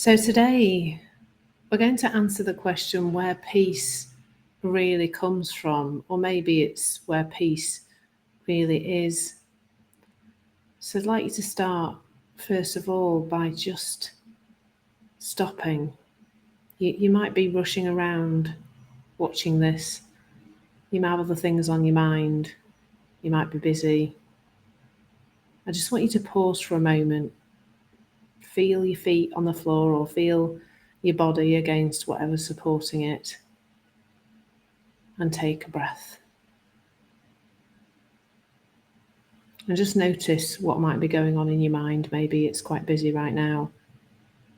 So today we're going to answer the question where peace really comes from, or maybe it's where peace really is. So I'd like you to start, first of all, by just stopping. You might be rushing around watching this. You might have other things on your mind. You might be busy. I just want you to pause for a moment. Feel your feet on the floor or feel your body against whatever's supporting it. And take a breath. And just notice what might be going on in your mind. Maybe it's quite busy right now.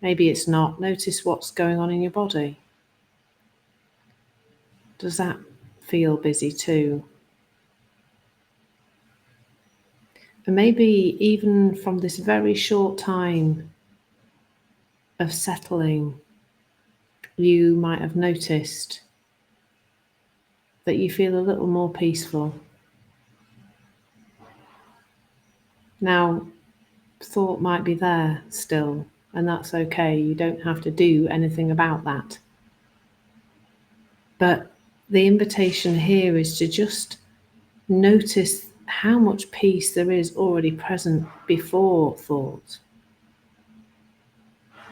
Maybe it's not. Notice what's going on in your body. Does that feel busy too? And maybe even from this very short time of settling, you might have noticed that you feel a little more peaceful. Now, thought might be there still, and that's okay. You don't have to do anything about that. But the invitation here is to just notice how much peace there is already present before thought.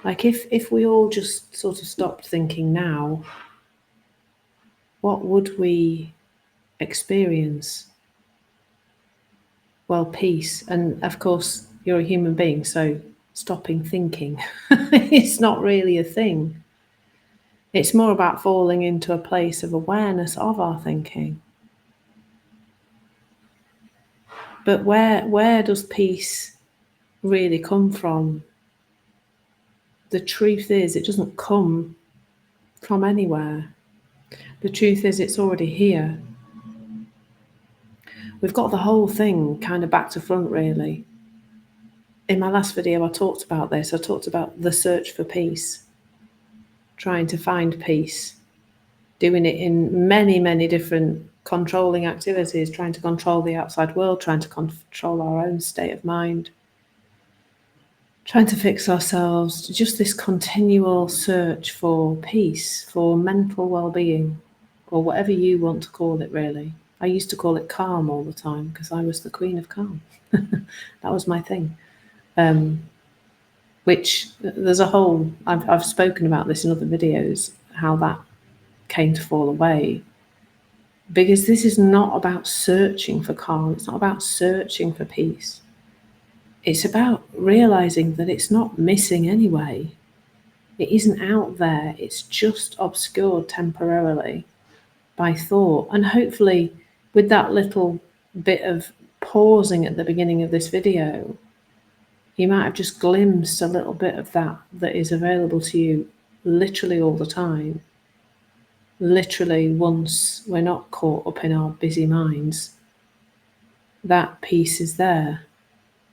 Like if we all just sort of stopped thinking now, what would we experience? Well, peace. And of course, you're a human being, so stopping thinking it's not really a thing. It's more about falling into a place of awareness of our thinking. But where does peace really come from? The truth is, it doesn't come from anywhere. The truth is, it's already here. We've got the whole thing kind of back to front, really. In my last video, I talked about this. I talked about the search for peace, trying to find peace, doing it in many, many different controlling activities, trying to control the outside world, trying to control our own state of mind, trying to fix ourselves, just this continual search for peace, for mental well-being, or whatever you want to call it, really. I used to call it calm all the time because I was the queen of calm. That was my thing. Which there's a whole, I've spoken about this in other videos, how that came to fall away. Because this is not about searching for calm. It's not about searching for peace. It's about realizing that it's not missing anyway. It isn't out there. It's just obscured temporarily by thought. And hopefully with that little bit of pausing at the beginning of this video, you might have just glimpsed a little bit of that is available to you literally all the time. Literally, once we're not caught up in our busy minds, that peace is there,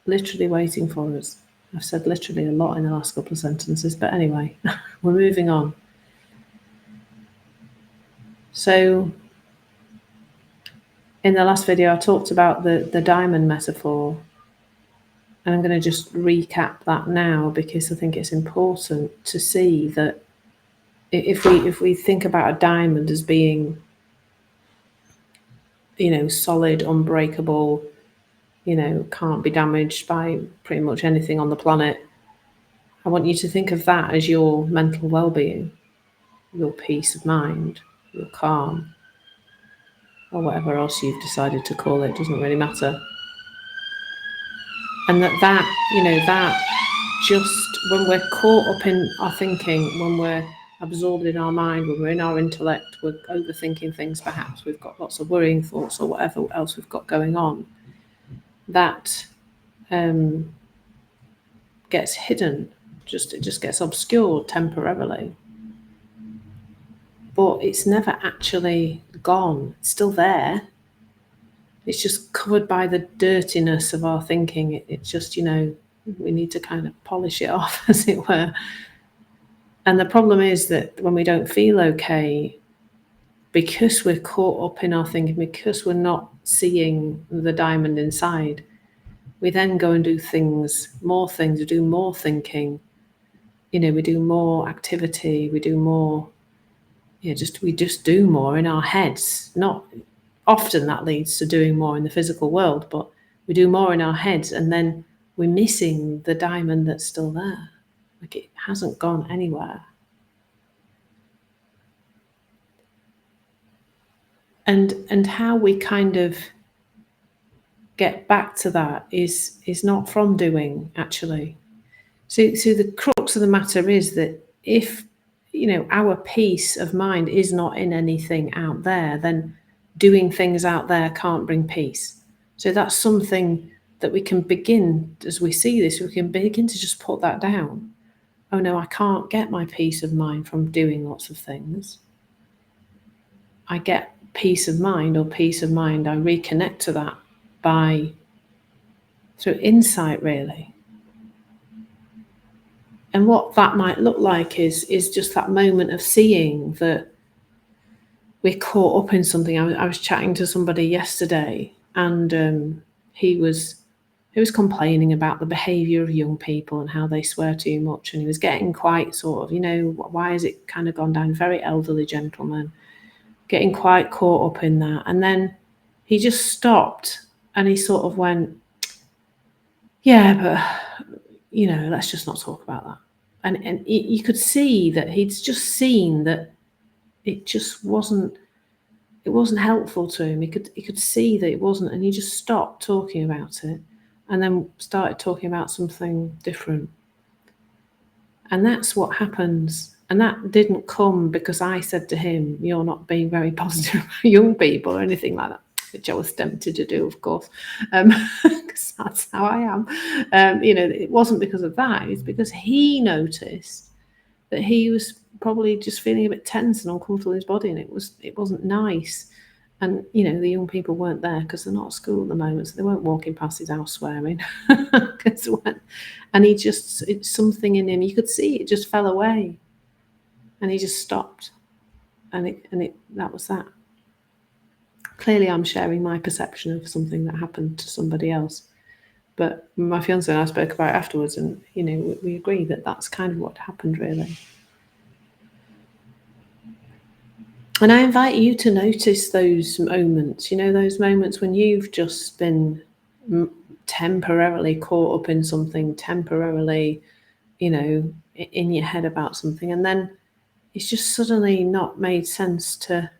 literally waiting for us. I've said literally a lot in the last couple of sentences, but anyway, we're moving on. So in the last video, I talked about the diamond metaphor, and I'm going to just recap that now because I think it's important to see that if we think about a diamond as being, solid, unbreakable, can't be damaged by pretty much anything on the planet, I want you to think of that as your mental well-being, your peace of mind, your calm, or whatever else you've decided to call it, doesn't really matter. And that just when we're caught up in our thinking, when we're absorbed in our mind, when we're in our intellect, we're overthinking things, perhaps we've got lots of worrying thoughts or whatever else we've got going on, that gets hidden, it just gets obscured temporarily. But it's never actually gone. It's still there. It's just covered by the dirtiness of our thinking. It's just, we need to kind of polish it off, as it were. And the problem is that when we don't feel okay, because we're caught up in our thinking, because we're not seeing the diamond inside, we then go and do more things, do more thinking, we do more activity, we do more, we just do more in our heads. Not often that leads to doing more in the physical world, but we do more in our heads, and then we're missing the diamond that's still there. Like, it hasn't gone anywhere. And how we kind of get back to that is not from doing, actually. So the crux of the matter is that if our peace of mind is not in anything out there, then doing things out there can't bring peace. So that's something that we can begin, as we see this, we can begin to just put that down. Oh no, I can't get my peace of mind from doing lots of things. I get peace of mind, I reconnect to that through insight, really. And what that might look like is just that moment of seeing that we're caught up in something. I was chatting to somebody yesterday, and he was complaining about the behaviour of young people and how they swear too much, and he was getting quite sort of, why has it kind of gone down? Very elderly gentleman, getting quite caught up in that. And then he just stopped and he sort of went, yeah, but let's just not talk about that. And you could see that he'd just seen that it just wasn't helpful to him. He could see that it wasn't, and he just stopped talking about it and then started talking about something different. And that's what happens. And that didn't come because I said to him, you're not being very positive about young people or anything like that, which I was tempted to do, of course, because that's how I am. It wasn't because of that. It's because he noticed that he was probably just feeling a bit tense and uncomfortable in his body, and it wasn't nice. And the young people weren't there because they're not at school at the moment, so they weren't walking past his house swearing. And it's something in him, you could see it just fell away, and he just stopped, and that was that. Clearly, I'm sharing my perception of something that happened to somebody else, but my fiancé and I spoke about it afterwards, and we agree that that's kind of what happened, really. And I invite you to notice those moments, those moments when you've just been temporarily caught up in something, temporarily, in your head about something, and then it's just suddenly not made sense to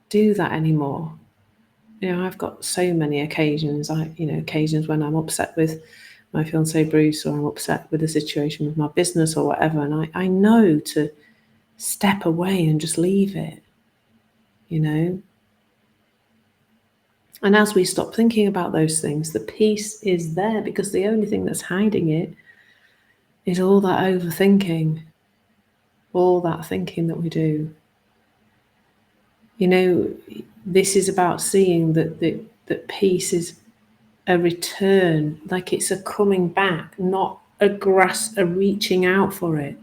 do that anymore. I've got so many occasions, occasions when I'm upset with my fiancé Bruce, or I'm upset with the situation with my business or whatever, and I know to step away and just leave it, And as we stop thinking about those things, the peace is there, because the only thing that's hiding it is all that overthinking, all that thinking that we do. This is about seeing that peace is a return, like it's a coming back, not a reaching out for it.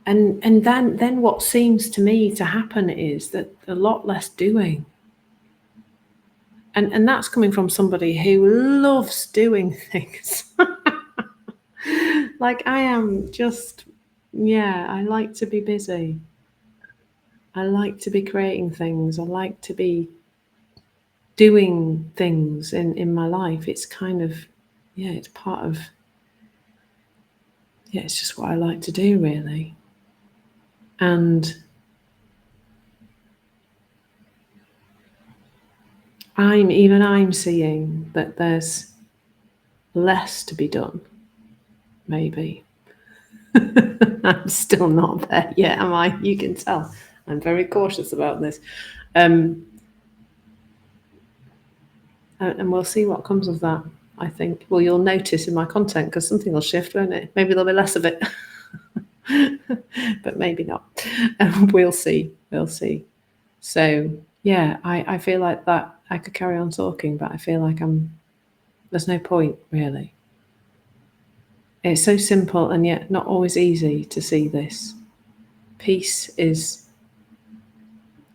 And then what seems to me to happen is that a lot less doing. And that's coming from somebody who loves doing things. Like, I am just, I like to be busy. I like to be creating things. I like to be doing things in my life. It's kind of, it's part of, it's just what I like to do, really. And I'm seeing that there's less to be done, maybe. I'm still not there yet, am I? You can tell. I'm very cautious about this. And we'll see what comes of that, I think. Well, you'll notice in my content, because something will shift, won't it? Maybe there'll be less of it. But maybe not. We'll see. So, I feel like that I could carry on talking, but I feel like there's no point, really. It's so simple and yet not always easy to see this. Peace is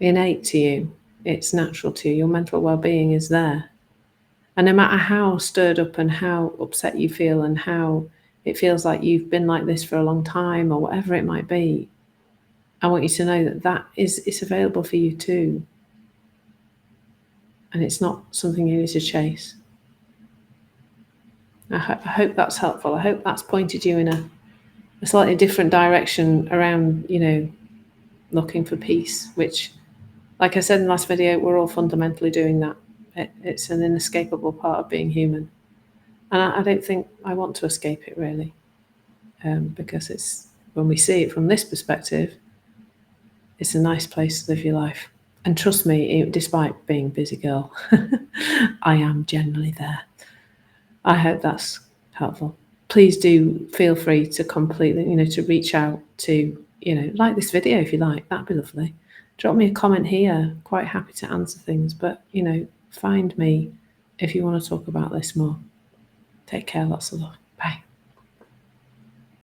innate to you. It's natural to you. Your mental well-being is there. And no matter how stirred up and how upset you feel and how it feels like you've been like this for a long time, or whatever it might be, I want you to know that it's available for you too. And it's not something you need to chase. I hope that's helpful. I hope that's pointed you in a slightly different direction around, looking for peace, which, like I said in the last video, we're all fundamentally doing that. It's an inescapable part of being human. And I don't think I want to escape it, really, because it's, when we see it from this perspective, it's a nice place to live your life. And trust me, despite being a busy girl, I am generally there. I hope that's helpful. Please do feel free to completely, to reach out to, like this video if you like. That'd be lovely. Drop me a comment here. Quite happy to answer things. But, find me if you want to talk about this more. Take care. Lots of love.